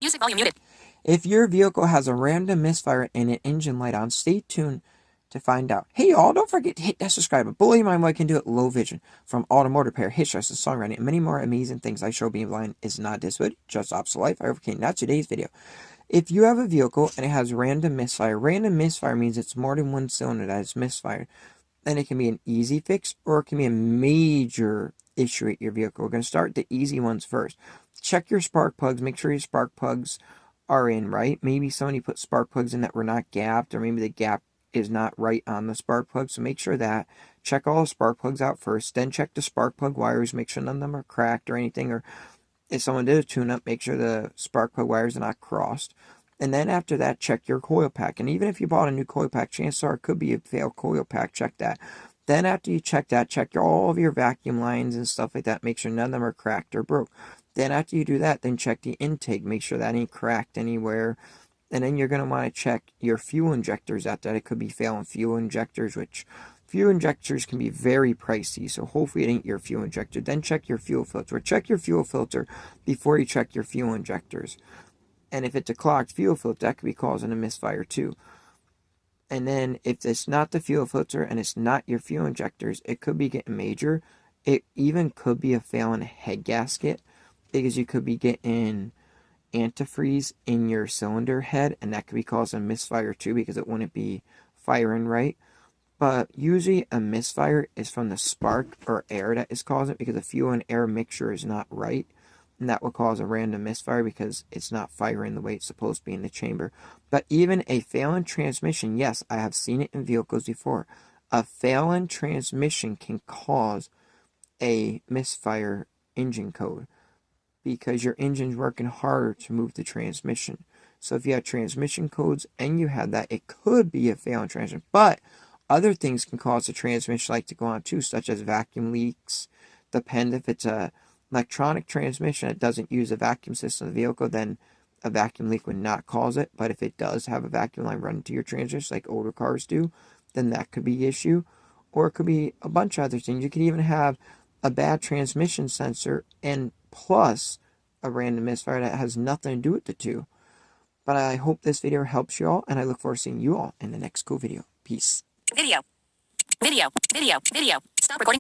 Music volume muted. If your vehicle has a random misfire and an engine light on, stay tuned to find out. Hey y'all, don't forget to hit that subscribe button. Bully my way can do it. Low vision from automotive repair, hitchhikers, songwriting, and many more amazing things I show. Being blind is not disability, just opposite life. I overcame. That's today's video. If you have a vehicle and it has random misfire means it's more than one cylinder that is misfired. And it can be an easy fix or it can be a major issue at your vehicle. We're going to start the easy ones first. Check your spark plugs. Make sure your spark plugs are in right. Maybe somebody put spark plugs in that were not gapped, or maybe the gap is not right on the spark plug. So make sure that. Check all the spark plugs out first. Then check the spark plug wires. Make sure none of them are cracked or anything. Or if someone did a tune-up, make sure the spark plug wires are not crossed. And then after that, check your coil pack. And even if you bought a new coil pack, chances are it could be a failed coil pack. Check that. Then after you check that, check all of your vacuum lines and stuff like that. Make sure none of them are cracked or broke. Then after you do that, then check the intake. Make sure that ain't cracked anywhere. And then you're going to want to check your fuel injectors out there. It could be failing fuel injectors, which fuel injectors can be very pricey. So hopefully it ain't your fuel injector. Then check your fuel filter. Check your fuel filter before you check your fuel injectors. And if it's a clogged fuel filter, that could be causing a misfire too. And then if it's not the fuel filter and it's not your fuel injectors, it could be getting major. It even could be a failing head gasket, because you could be getting antifreeze in your cylinder head, and that could be causing a misfire too, because it wouldn't be firing right. But usually a misfire is from the spark or air that is causing it, because the fuel and air mixture is not right. And that will cause a random misfire because it's not firing the way it's supposed to be in the chamber. But even a failing transmission, yes, I have seen it in vehicles before. A failing transmission can cause a misfire engine code, because your engine's working harder to move the transmission. So if you have transmission codes and you have that, it could be a failing transmission. But other things can cause the transmission light to go on too, such as vacuum leaks. Depend if it's a electronic transmission that doesn't use a vacuum system of the vehicle, then a vacuum leak would not cause it. But if it does have a vacuum line running to your transmission, like older cars do, then that could be the issue. Or it could be a bunch of other things. You could even have a bad transmission sensor and plus a random misfire that has nothing to do with the two. But I hope this video helps you all, and I look forward to seeing you all in the next cool video. Peace. Video. Video. Video. Video. Stop recording.